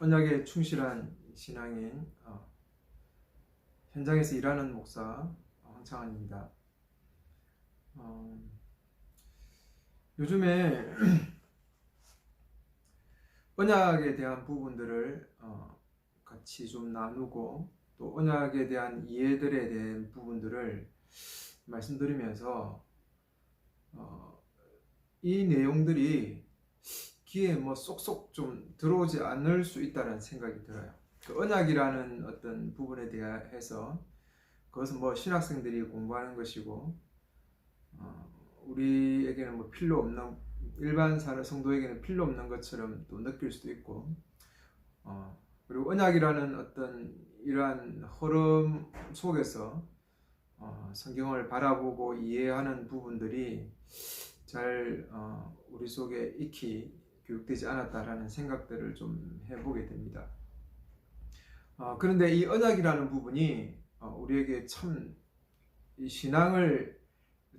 언약에 충실한 신앙인 현장에서 일하는 목사 황창환입니다. 요즘에 언약에 대한 부분들을 같이 좀 나누고 또 언약에 대한 이해들에 대한 부분들을 말씀드리면서 이 내용들이 귀에 쏙쏙 좀 들어오지 않을 수 있다는 생각이 들어요. 그 언약이라는 어떤 부분에 대해서 그것은 신학생들이 공부하는 것이고 우리에게는 필요 없는, 일반 성도에게는 필요 없는 것처럼 또 느낄 수도 있고 그리고 언약이라는 어떤 이러한 흐름 속에서 성경을 바라보고 이해하는 부분들이 잘 우리 속에 익히 교육되지 않았다라는 생각들을 좀 해보게 됩니다. 그런데 이 언약이라는 부분이 우리에게 참 이 신앙을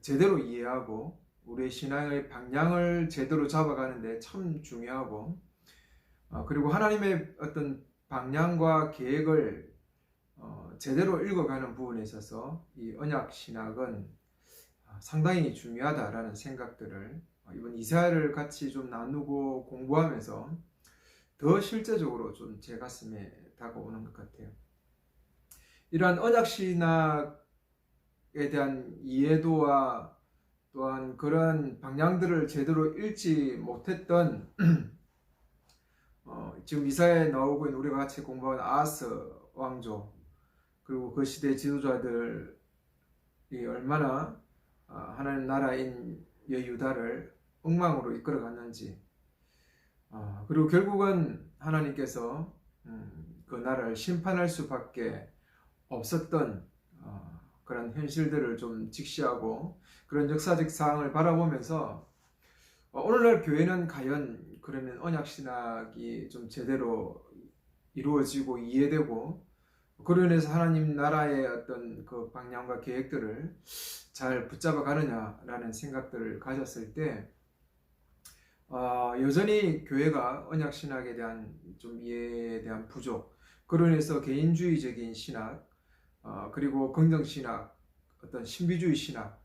제대로 이해하고 우리의 신앙의 방향을 제대로 잡아가는데 참 중요하고 그리고 하나님의 어떤 방향과 계획을 제대로 읽어가는 부분에 있어서 이 언약 신학은 상당히 중요하다라는 생각들을 이번 이사야를 같이 좀 나누고 공부하면서 더 실제적으로 좀 제 가슴에 다가오는 것 같아요. 이러한 언약 신학에 대한 이해도와 또한 그런 방향들을 제대로 읽지 못했던 지금 이사야에 나오고 있는 우리가 같이 공부한 아하스 왕조 그리고 그 시대 지도자들이 얼마나 하나님 나라인 유다를 엉망으로 이끌어갔는지 그리고 결국은 하나님께서 그 나라를 심판할 수밖에 없었던 그런 현실들을 좀 직시하고 그런 역사적 사항을 바라보면서 오늘날 교회는 과연 그러면 언약신학이 좀 제대로 이루어지고 이해되고 그로 인해서 하나님 나라의 어떤 그 방향과 계획들을 잘 붙잡아 가느냐라는 생각들을 가졌을 때 여전히 교회가 언약신학에 대한 좀 이해에 대한 부족, 그로 인해서 개인주의적인 신학 그리고 긍정신학, 어떤 신비주의 신학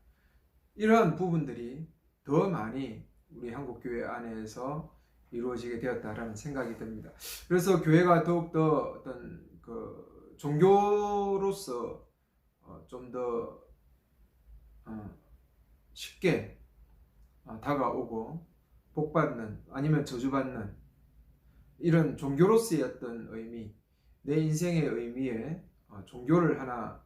이러한 부분들이 더 많이 우리 한국교회 안에서 이루어지게 되었다라는 생각이 듭니다. 그래서 교회가 더욱더 어떤 그 종교로서 좀 더 쉽게 다가오고 복받는 아니면 저주받는 이런 종교로서의 어떤 의미, 내 인생의 의미에 종교를 하나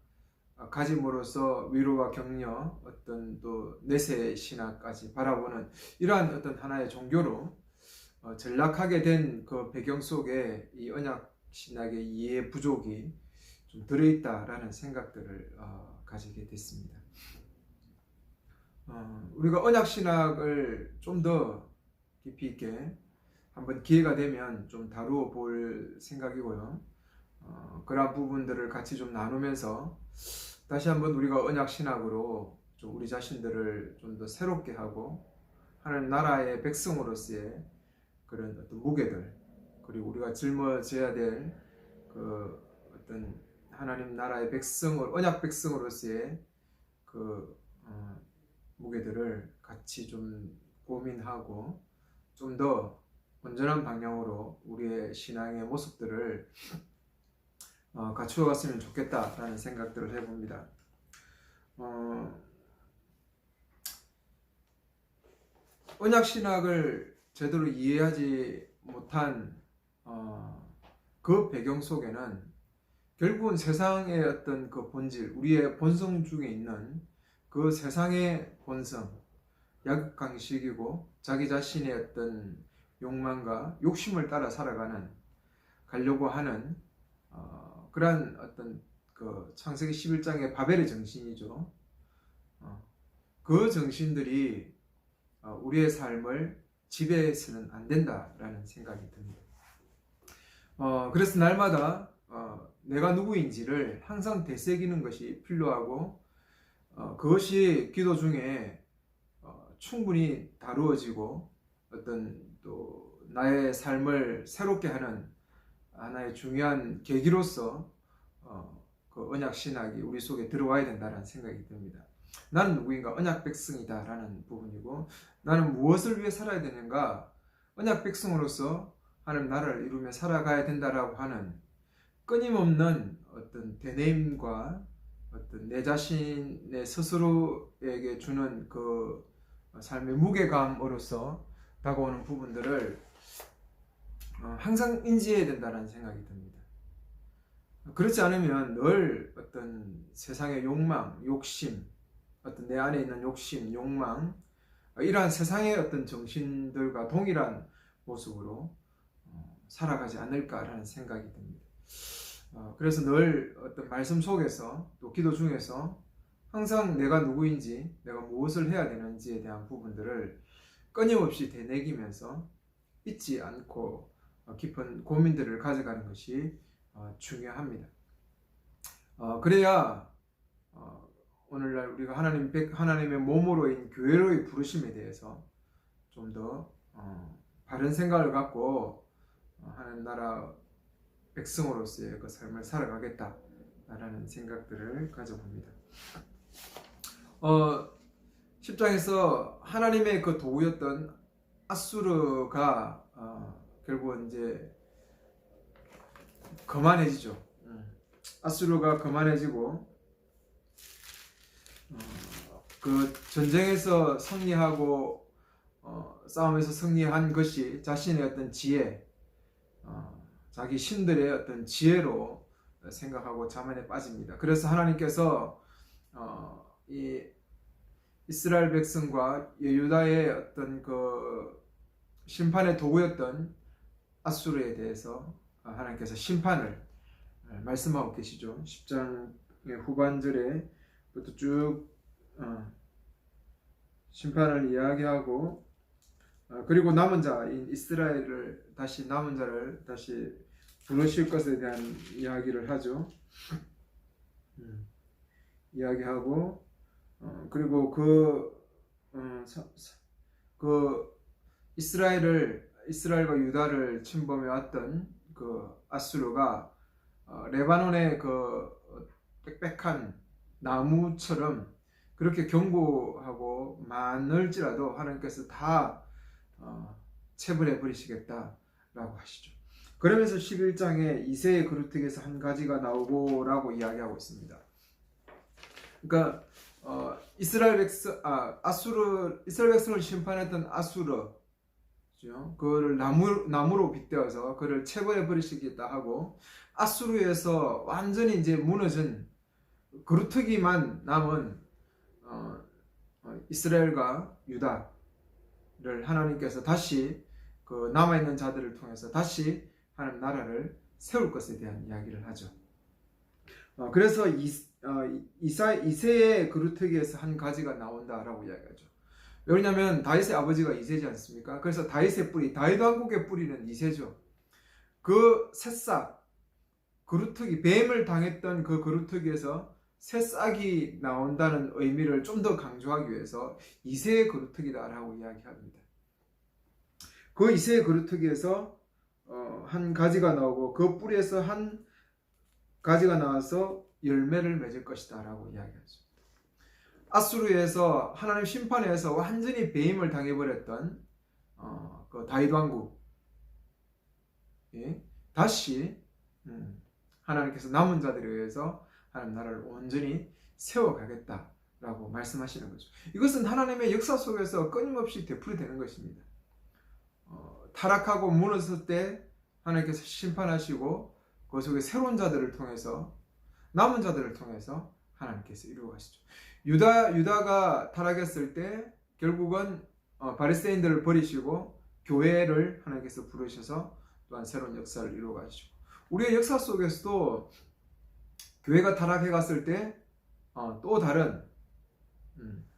가짐으로써 위로와 격려, 어떤 또 내세 신학까지 바라보는 이러한 어떤 하나의 종교로 전락하게 된 그 배경 속에 이 언약 신학의 이해 부족이 좀 들어있다라는 생각들을 가지게 됐습니다. 우리가 언약 신학을 좀 더 깊이 있게 한번 기회가 되면 좀 다루어 볼 생각이고요. 그런 부분들을 같이 좀 나누면서 다시 한번 우리가 언약 신학으로 좀 우리 자신들을 좀 더 새롭게 하고 하나님 나라의 백성으로서의 그런 어떤 무게들 그리고 우리가 짊어져야 될 그 어떤 하나님 나라의 백성을 언약 백성으로서의 그 무게들을 같이 좀 고민하고 좀 더 온전한 방향으로 우리의 신앙의 모습들을 갖추어 갔으면 좋겠다라는 생각들을 해봅니다. 언약신학을 제대로 이해하지 못한 그 배경 속에는 결국은 세상의 어떤 그 본질, 우리의 본성 중에 있는 그 세상의 본성, 약육강식이고 자기 자신의 어떤 욕망과 욕심을 따라 가려고 하는 그러한 어떤 그 창세기 11장의 바벨의 정신이죠. 그 정신들이 우리의 삶을 지배해서는 안 된다라는 생각이 듭니다. 그래서 날마다 내가 누구인지를 항상 되새기는 것이 필요하고 그것이 기도 중에 충분히 다루어지고 어떤 또 나의 삶을 새롭게 하는 하나의 중요한 계기로서 그 언약 신학이 우리 속에 들어와야 된다는 생각이 듭니다. 나는 누구인가? 언약 백성이다 라는 부분이고, 나는 무엇을 위해 살아야 되는가? 언약 백성으로서 하나님 나라를 이루며 살아가야 된다라고 하는 끊임없는 어떤 되뇌임과 어떤 내 자신의 스스로에게 주는 그 삶의 무게감으로서 다가오는 부분들을 항상 인지해야 된다는 생각이 듭니다. 그렇지 않으면 늘 어떤 세상의 욕망, 욕심, 어떤 내 안에 있는 욕심, 욕망, 이러한 세상의 어떤 정신들과 동일한 모습으로 살아가지 않을까라는 생각이 듭니다. 그래서 늘 어떤 말씀 속에서 또 기도 중에서 항상 내가 누구인지, 내가 무엇을 해야 되는지에 대한 부분들을 끊임없이 되새기면서 잊지 않고 깊은 고민들을 가져가는 것이 중요합니다. 그래야 오늘날 우리가 하나님의 몸으로인 교회로의 부르심에 대해서 좀 더 바른 생각을 갖고 하나님 나라 백성으로서의 그 삶을 살아가겠다라는 생각들을 가져봅니다. 10장에서 하나님의 그 도구였던 아수르가 결국은 이제 거만해지죠. 아수르가 거만해지고 그 전쟁에서 승리하고 싸움에서 승리한 것이 자신의 어떤 지혜, 자기 신들의 어떤 지혜로 생각하고 자만에 빠집니다. 그래서 하나님께서 이 이스라엘 백성과 유다의 어떤 그 심판의 도구였던 아수르에 대해서 하나님께서 심판을 말씀하고 계시죠. 10장의 후반절에부터 쭉 심판을 이야기하고, 그리고 남은 자인 이스라엘을 다시, 남은 자를 다시 부르실 것에 대한 이야기를 하죠. 이야기하고, 그리고 이스라엘과 유다를 침범해 왔던 그 아수르가 레바논의 그 빽빽한 나무처럼 그렇게 견고하고 많을지라도 하나님께서 다 체벌해 버리시겠다라고 하시죠. 그러면서 11장에 이새의 그루터기에서 한 가지가 나오고라고 이야기하고 있습니다. 그러니까 이스라엘 백성을 심판했던 아수르, 그거를 나무로 빗대어서 그를 체벌해 버리시겠다 하고, 아수르에서 완전히 이제 무너진 그루터기만 남은 이스라엘과 유다를 하나님께서 다시 그 남아있는 자들을 통해서 다시 하나님 나라를 세울 것에 대한 이야기를 하죠. 그래서 이새의 그루터기에서 한 가지가 나온다라고 이야기하죠. 왜냐하면 다윗의 아버지가 이새지 않습니까? 그래서 다윗의 뿌리, 다윗 왕국의 뿌리는 이새죠. 그 새싹, 그루터기, 뱀을 당했던 그 그루터기에서 새싹이 나온다는 의미를 좀 더 강조하기 위해서 이새의 그루터기다라고 이야기합니다. 그 이새의 그루터기에서 한 가지가 나오고, 그 뿌리에서 한 가지가 나와서 열매를 맺을 것이다 라고 이야기하죠. 아수르에서 하나님 심판에서 완전히 배임을 당해버렸던 그 다윗 왕국, 다시 하나님께서 남은 자들에 의해서 하나님 나라를 온전히 세워가겠다라고 말씀하시는 거죠. 이것은 하나님의 역사 속에서 끊임없이 되풀이되는 것입니다. 타락하고 무너졌을 때 하나님께서 심판하시고, 그 속에 새로운 자들을 통해서, 남은 자들을 통해서 하나님께서 이루어가시죠. 유다가 타락했을 때 결국은 바리새인들을 버리시고 교회를 하나님께서 부르셔서 또한 새로운 역사를 이루어가시죠. 우리의 역사 속에서도 교회가 타락해갔을 때 또 다른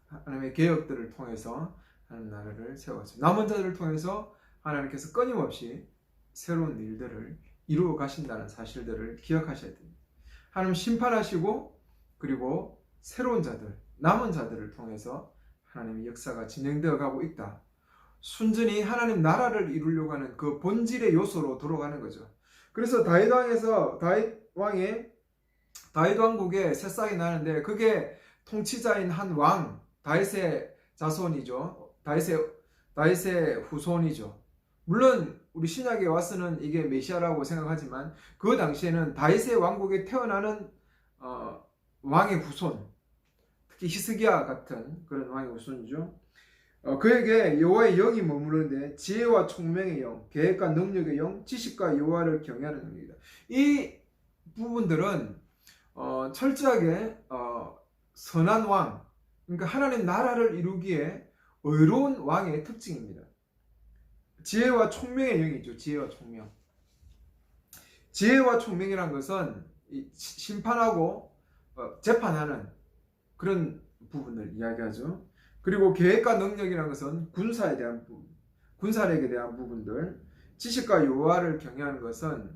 하나님의 개혁들을 통해서 하나님 나라를 세워가시죠. 남은 자들을 통해서 하나님께서 끊임없이 새로운 일들을 이루어 가신다는 사실들을 기억하셔야 됩니다. 하나님 심판하시고, 그리고 새로운 자들, 남은 자들을 통해서 하나님의 역사가 진행되어 가고 있다. 순전히 하나님 나라를 이루려고 하는 그 본질의 요소로 돌아가는 거죠. 그래서 다윗 왕국에 새싹이 나는데 그게 통치자인 한 왕, 다윗의 자손이죠. 다윗의 후손이죠. 물론 우리 신약에 와서는 이게 메시아라고 생각하지만 그 당시에는 다윗의 왕국에 태어나는 왕의 후손, 특히 히스기야 같은 그런 왕의 후손이죠. 그에게 여호와의 영이 머무르는데 지혜와 총명의 영, 계획과 능력의 영, 지식과 여호와를 경외하는 영입니다. 이 부분들은 철저하게 선한 왕, 그러니까 하나님 나라를 이루기에 의로운 왕의 특징입니다. 지혜와 총명의 영이죠. 지혜와 총명. 지혜와 총명이란 것은 심판하고 재판하는 그런 부분을 이야기하죠. 그리고 계획과 능력이라는 것은 군사에 대한 부분, 군사력에 대한 부분들, 지식과 여호와를 경외하는 것은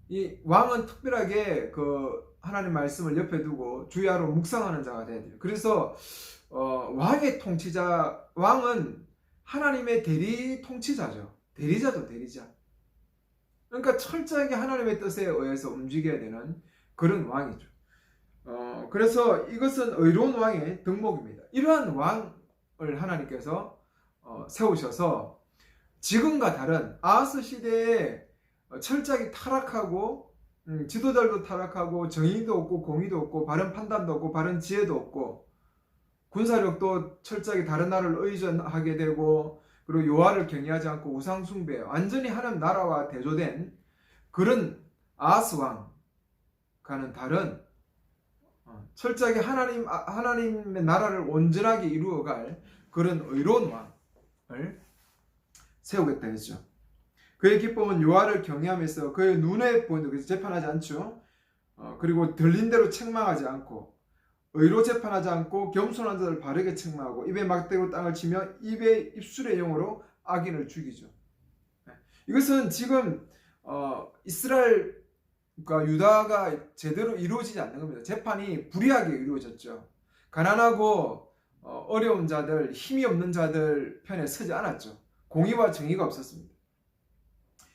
이 왕은 특별하게 그 하나님 말씀을 옆에 두고 주야로 묵상하는 자가 돼야 돼요. 그래서 왕의 통치자, 왕은 하나님의 대리 통치자죠. 대리자도 대리자. 그러니까 철저하게 하나님의 뜻에 의해서 움직여야 되는 그런 왕이죠. 그래서 이것은 의로운 왕의 덕목입니다. 이러한 왕을 하나님께서 세우셔서 지금과 다른 아하스 시대에 철저하게 타락하고 지도자도 타락하고 정의도 없고 공의도 없고 바른 판단도 없고 바른 지혜도 없고 군사력도 철저하게 다른 나라를 의존하게 되고 그리고 여호와를 경외하지 않고 우상 숭배, 완전히 하나님 나라와 대조된 그런 아하스 왕과는 다른 철저하게 하나님의 나라를 온전하게 이루어갈 그런 의로운 왕을 세우겠다 했죠. 그의 기쁨은 여호와를 경외하면서 그의 눈에 보이는, 그래서 재판하지 않죠. 그리고 들린 대로 책망하지 않고 의로 재판하지 않고 겸손한 자를 바르게 책망하고 입에 막대로 땅을 치며 입술의 영으로 악인을 죽이죠. 이것은 지금 이스라엘과 유다가 제대로 이루어지지 않는 겁니다. 재판이 불의하게 이루어졌죠. 가난하고 어려운 자들, 힘이 없는 자들 편에 서지 않았죠. 공의와 정의가 없었습니다.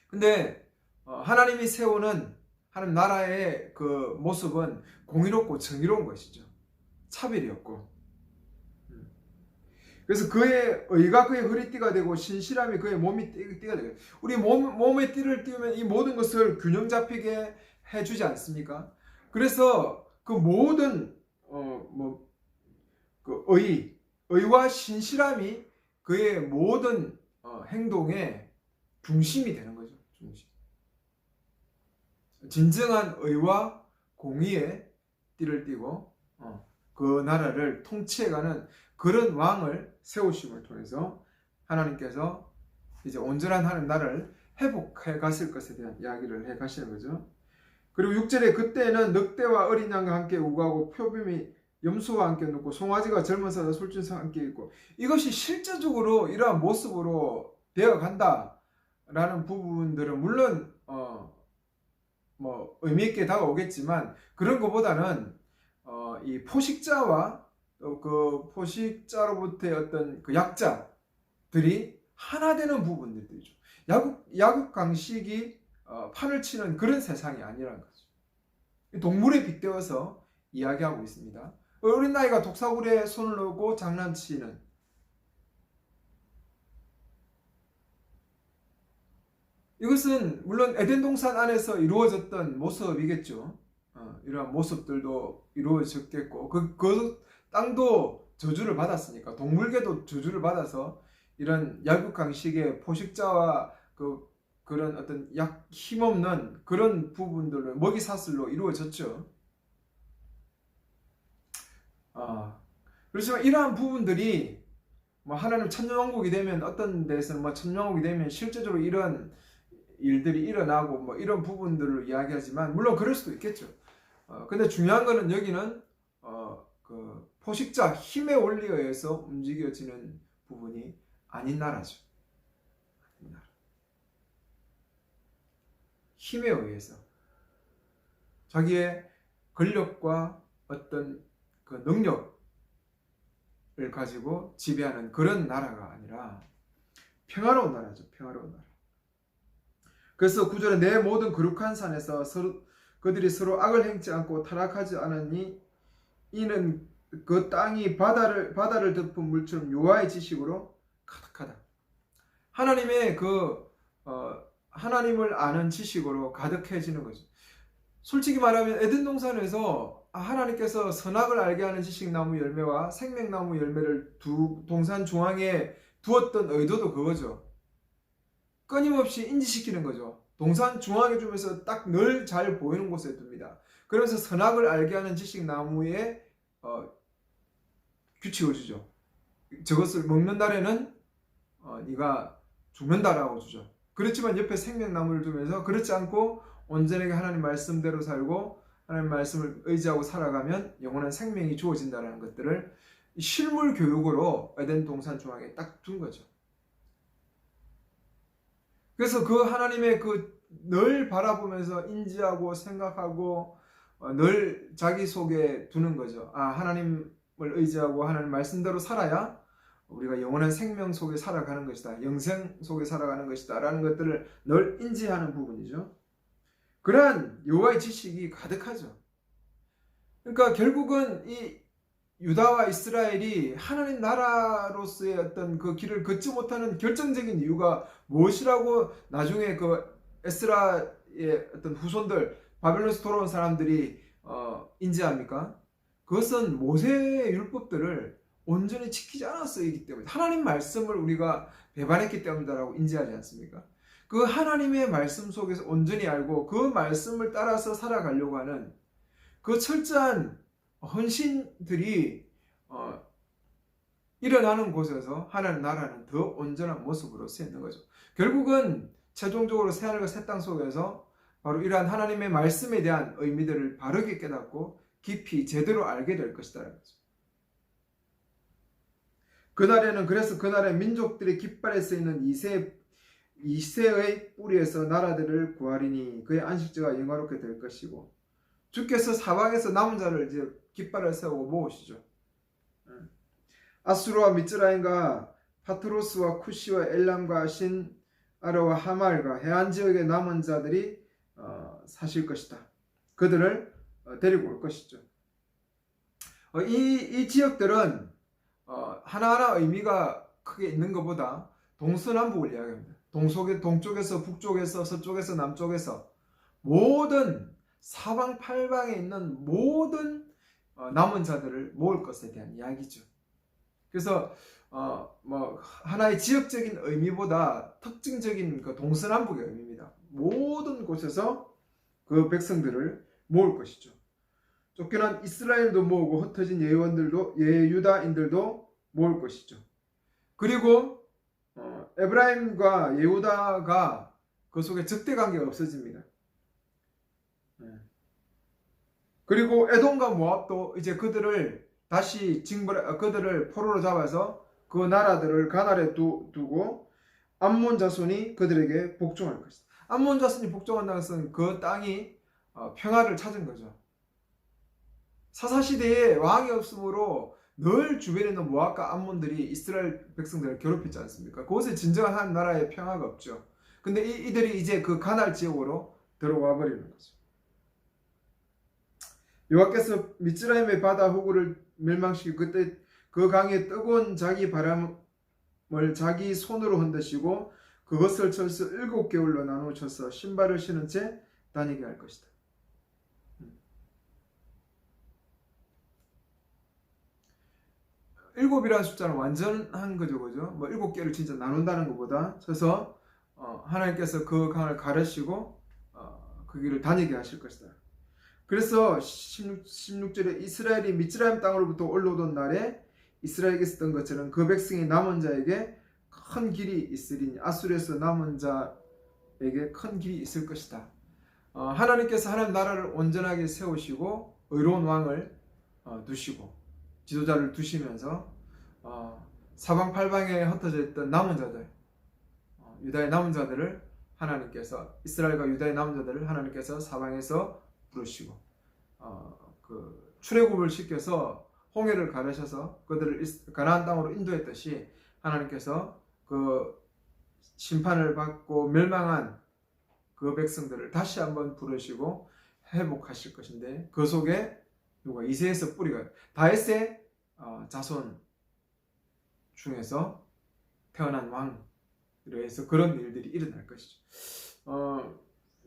근데 하나님이 세우는 하나님 나라의 그 모습은 공의롭고 정의로운 것이죠. 차별이 없고. 그래서 그의 의가 그의 허리띠가 되고 신실함이 그의 몸이 띠가 되고, 우리 몸에 띠를 띄우면 이 모든 것을 균형 잡히게 해주지 않습니까? 그래서 그 모든 그 의와 신실함이 그의 모든 행동의 중심이 되는 거죠. 중심. 진정한 의와 공의의 띠를 띠고 그 나라를 통치해가는 그런 왕을 세우심을 통해서 하나님께서 이제 온전한 하나님 나라를 회복해 갔을 것에 대한 이야기를 해 가시는 거죠. 그리고 6절에 그때는 늑대와 어린 양과 함께 우고하고 표범이 염소와 함께 눕고 송아지가 젊은 사자 술진사와 함께 있고, 이것이 실제적으로 이러한 모습으로 되어 간다라는 부분들은 물론 의미 있게 다가오겠지만, 그런 것보다는 이 포식자와 그 포식자로부터의 어떤 그 약자들이 하나 되는 부분들이죠. 야국 강식이 판을 치는 그런 세상이 아니라는 거죠. 동물에 빗대어서 이야기하고 있습니다. 어린 나이가 독사굴에 손을 넣고 장난치는, 이것은 물론 에덴 동산 안에서 이루어졌던 모습이겠죠. 이러한 모습들도 이루어졌겠고, 그 땅도 저주를 받았으니까, 동물계도 저주를 받아서 이런 야국강식의 포식자와 그런 어떤 힘없는 그런 부분들로 먹이사슬로 이루어졌죠. 그렇지만 이러한 부분들이 하나님 천년왕국이 되면, 어떤 데서는 천년왕국이 되면 실제적으로 이런 일들이 일어나고 이런 부분들을 이야기하지만, 물론 그럴 수도 있겠죠. 근데 중요한 거는 여기는 그 포식자 힘의 원리에 의해서 움직여지는 부분이 아닌 나라죠. 힘에 의해서 자기의 권력과 어떤 그 능력을 가지고 지배하는 그런 나라가 아니라 평화로운 나라죠. 평화로운 나라. 그래서 9절에 내 모든 거룩한 산에서 그들이 서로 악을 행치 않고 타락하지 않으니 이는 그 땅이 바다를 덮은 물처럼 여호와의 지식으로 가득하다. 하나님의 하나님을 아는 지식으로 가득해지는 거죠. 솔직히 말하면 에덴 동산에서 하나님께서 선악을 알게 하는 지식나무 열매와 생명나무 열매를 동산 중앙에 두었던 의도도 그거죠. 끊임없이 인지시키는 거죠. 동산 중앙에 주면서 딱 늘 잘 보이는 곳에 둡니다. 그러면서 선악을 알게 하는 지식나무에 규칙을 주죠. 저것을 먹는 날에는 네가 죽는다라고 주죠. 그렇지만 옆에 생명나무를 두면서 그렇지 않고 온전하게 하나님 말씀대로 살고 하나님 말씀을 의지하고 살아가면 영원한 생명이 주어진다는 것들을 실물 교육으로 에덴 동산 중앙에 딱 둔 거죠. 그래서 그 하나님의 늘 바라보면서 인지하고 생각하고 늘 자기 속에 두는 거죠. 하나님을 의지하고 하나님 말씀대로 살아야 우리가 영원한 생명 속에 살아가는 것이다. 영생 속에 살아가는 것이다. 라는 것들을 늘 인지하는 부분이죠. 그러한 여호와의 지식이 가득하죠. 그러니까 결국은 이 유다와 이스라엘이 하나님 나라로서의 어떤 그 길을 걷지 못하는 결정적인 이유가 무엇이라고 나중에 에스라의 어떤 후손들, 바벨론에서 돌아온 사람들이 인지합니까? 그것은 모세의 율법들을 온전히 지키지 않았기 때문에, 하나님 말씀을 우리가 배반했기 때문이라고 인지하지 않습니까? 그 하나님의 말씀 속에서 온전히 알고 그 말씀을 따라서 살아가려고 하는 그 철저한 헌신들이 일어나는 곳에서 하나님 나라는 더 온전한 모습으로 쓰이는 거죠. 결국은 최종적으로 새하늘과 새 땅 속에서 바로 이러한 하나님의 말씀에 대한 의미들을 바르게 깨닫고 깊이 제대로 알게 될 것이다라는 거죠. 그래서 그날에 민족들의 깃발에 쓰이는 이새의 뿌리에서 나라들을 구하리니 그의 안식처가 영화롭게 될 것이고, 주께서 사방에서 남은 자를 이제 깃발을 세우고 모으시죠. 아수르와 미츠라임과 파트로스와 쿠시와 엘람과 신아르와 하말과 해안 지역의 남은 자들이 사실 것이다. 그들을 데리고 올 것이죠. 이 지역들은 하나하나 의미가 크게 있는 것보다 동서남북을 이야기합니다. 동쪽에서 북쪽에서 서쪽에서 남쪽에서 모든 사방팔방에 있는 모든 남은 자들을 모을 것에 대한 이야기죠. 그래서 하나의 지역적인 의미보다 특징적인 그 동서남북의 의미입니다. 모든 곳에서 그 백성들을 모을 것이죠. 쫓겨난 이스라엘도 모으고 흩어진 유다인들도 모을 것이죠. 그리고 에브라임과 예후다가 그 속에 적대 관계가 없어집니다. 그리고 에돔과 모압도 이제 그들을 다시 그들을 포로로 잡아서 그 나라들을 가나안에 두고 암몬 자손이 그들에게 복종할 것이다. 암몬 자손이 복종한다는 것은 그 땅이 평화를 찾은 거죠. 사사시대에 왕이 없으므로 늘 주변에 있는 모압과 암몬들이 이스라엘 백성들을 괴롭혔지 않습니까? 그곳에 진정한 한 나라의 평화가 없죠. 근데 이들이 이제 그 가나안 지역으로 들어와 버리는 거죠. 여호와께서 미츠라임의 바다 호구를 멸망시키고 그때 그 강에 뜨거운 자기 바람을 자기 손으로 흔드시고 그것을 쳐서 7개월로 나누셔서 신발을 신은 채 다니게 할 것이다. 7이라는 숫자는 완전한 거죠, 그죠? 7개를 진짜 나눈다는 것보다 쳐서 하나님께서 그 강을 가르시고 그 길을 다니게 하실 것이다. 그래서 16절에 이스라엘이 미츠라임 땅으로부터 올라오던 날에 이스라엘에게 있었던 것처럼 그 백성이 남은 자에게 큰 길이 있으리니 아수르에서 남은 자에게 큰 길이 있을 것이다. 하나님께서 하나님 나라를 온전하게 세우시고 의로운 왕을 두시고 지도자를 두시면서 사방팔방에 흩어져 있던 남은 자들, 유다의 남은 자들을 하나님께서 이스라엘과 유다의 남은 자들을 하나님께서 사방에서 부르시고 출애굽을 시켜서 홍해를 가르셔서 그들을 가나안 땅으로 인도했듯이 하나님께서 그 심판을 받고 멸망한 그 백성들을 다시 한번 부르시고 회복하실 것인데, 그 속에 누가 이새에서 뿌리가 다윗의 자손 중에서 태어난 왕으로 해서 그런 일들이 일어날 것이죠.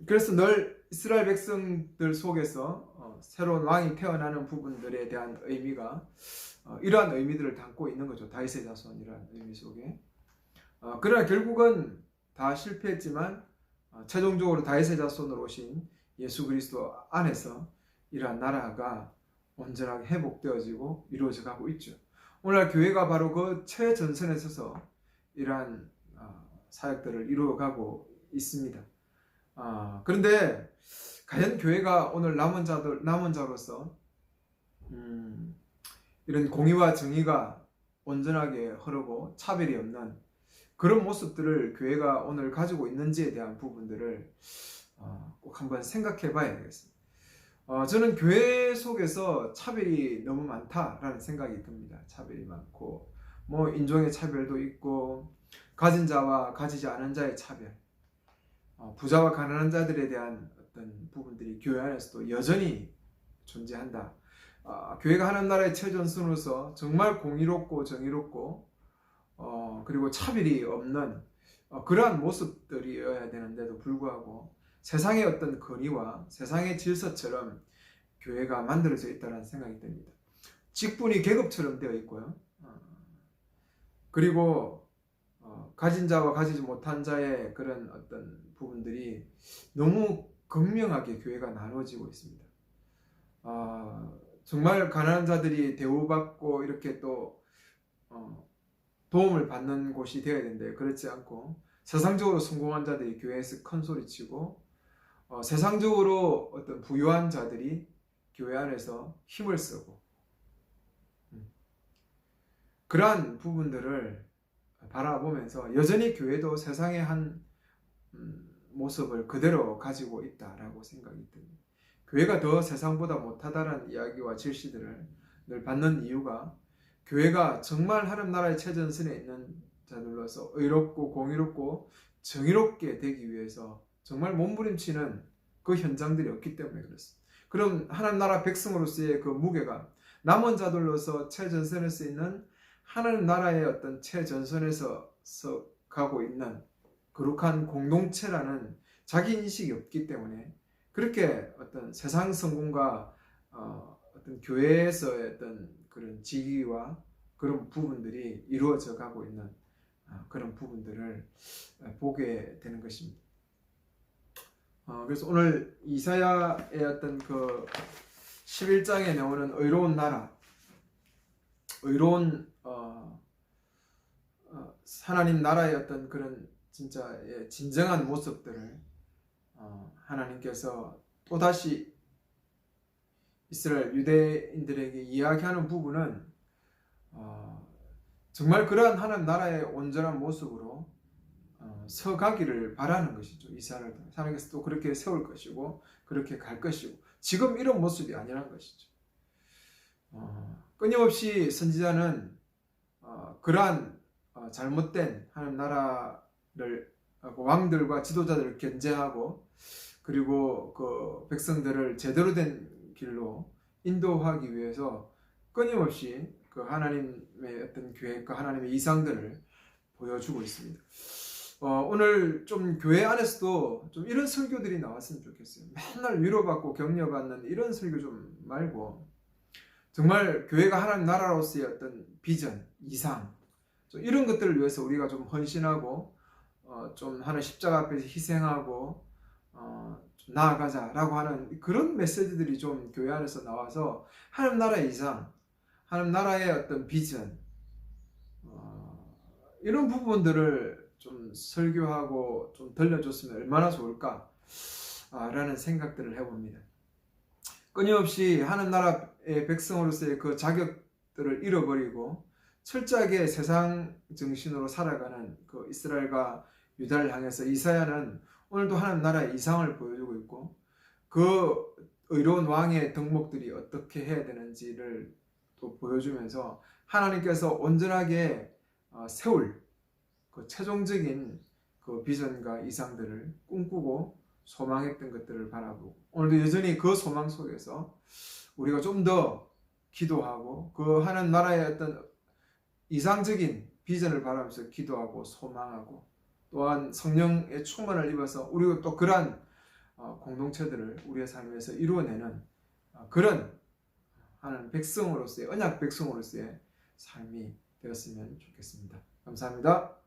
그래서 늘 이스라엘 백성들 속에서 새로운 왕이 태어나는 부분들에 대한 의미가 이러한 의미들을 담고 있는 거죠. 다윗의 자손이라는 의미 속에. 그러나 결국은 다 실패했지만 최종적으로 다윗의 자손으로 오신 예수 그리스도 안에서 이러한 나라가 온전하게 회복되어지고 이루어져 가고 있죠. 오늘날 교회가 바로 그 최전선에 서서 이러한 사역들을 이루어가고 있습니다. 그런데 과연 교회가 오늘 남은 자로서 이런 공의와 정의가 온전하게 흐르고 차별이 없는 그런 모습들을 교회가 오늘 가지고 있는지에 대한 부분들을 꼭 한번 생각해 봐야 되겠습니다. 저는 교회 속에서 차별이 너무 많다라는 생각이 듭니다. 차별이 많고 뭐 인종의 차별도 있고 가진 자와 가지지 않은 자의 차별, 부자와 가난한 자들에 대한 어떤 부분들이 교회 안에서도 여전히 존재한다. 교회가 하나님 나라의 최전선으로서 정말 공의롭고 정의롭고 그리고 차별이 없는 그러한 모습들이어야 되는데도 불구하고 세상의 어떤 권위와 세상의 질서처럼 교회가 만들어져 있다는 생각이 듭니다. 직분이 계급처럼 되어 있고요. 그리고 가진 자와 가지지 못한 자의 그런 어떤 부분들이 너무 극명하게 교회가 나눠지고 있습니다. 정말 가난한 자들이 대우받고 이렇게 또 도움을 받는 곳이 되어야 되는데 그렇지 않고 세상적으로 성공한 자들이 교회에서 큰 소리치고 세상적으로 어떤 부유한 자들이 교회 안에서 힘을 쓰고 그러한 부분들을 바라보면서 여전히 교회도 세상의 한 모습을 그대로 가지고 있다라고 생각이 듭니다. 교회가 더 세상보다 못하다는 이야기와 질시들을 늘 받는 이유가 교회가 정말 하나님 나라의 최전선에 있는 자들로서 의롭고 공의롭고 정의롭게 되기 위해서 정말 몸부림치는 그 현장들이 없기 때문에 그렇습니다. 그럼 하나님 나라 백성으로서의 그 무게가 남은 자들로서 최전선에서 있는 하나님 나라의 어떤 최전선에서 가고 있는 거룩한 공동체라는 자기 인식이 없기 때문에 그렇게 어떤 세상 성공과 어떤 교회에서의 어떤 그런 지위와 그런 부분들이 이루어져 가고 있는 그런 부분들을 보게 되는 것입니다. 그래서 오늘 이사야의 어떤 그 11장에 나오는 의로운 나라, 의로운 하나님 나라의 어떤 그런 진짜 진정한 모습들을 하나님께서 또다시 이스라엘 유대인들에게 이야기하는 부분은 정말 그러한 하나님 나라의 온전한 모습으로 서가기를 바라는 것이죠. 이스라엘 하나님께서 또 그렇게 세울 것이고 그렇게 갈 것이고 지금 이런 모습이 아니란 것이죠. 끊임없이 선지자는 그러한 잘못된 하나님 나라를 왕들과 지도자들을 견제하고 그리고 그 백성들을 제대로 된 길로 인도하기 위해서 끊임없이 그 하나님의 어떤 계획과 하나님의 이상들을 보여주고 있습니다. 오늘 좀 교회 안에서도 좀 이런 설교들이 나왔으면 좋겠어요. 맨날 위로받고 격려받는 이런 설교 좀 말고 정말 교회가 하나님 나라로서의 어떤 비전, 이상 이런 것들을 위해서 우리가 좀 헌신하고 좀 하나님 십자가 앞에서 희생하고 좀 나아가자라고 하는 그런 메시지들이 좀 교회 안에서 나와서 하나님 나라의 이상, 하나님 나라의 어떤 비전 이런 부분들을 좀 설교하고 좀 들려줬으면 얼마나 좋을까 라는 생각들을 해봅니다. 끊임없이 하나님 나라의 백성으로서의 그 자격들을 잃어버리고 철저하게 세상 정신으로 살아가는 그 이스라엘과 유다를 향해서 이사야는 오늘도 하나님 나라의 이상을 보여주고 있고 그 의로운 왕의 덕목들이 어떻게 해야 되는지를 또 보여주면서 하나님께서 온전하게 세울 그 최종적인 그 비전과 이상들을 꿈꾸고 소망했던 것들을 바라보고 오늘도 여전히 그 소망 속에서 우리가 좀 더 기도하고 그 하는 나라의 어떤 이상적인 비전을 바라면서 기도하고 소망하고 또한 성령의 충만을 입어서 우리가 또 그러한 공동체들을 우리의 삶에서 이루어내는 그런 하는 백성으로서의 언약 백성으로서의 삶이 되었으면 좋겠습니다. 감사합니다.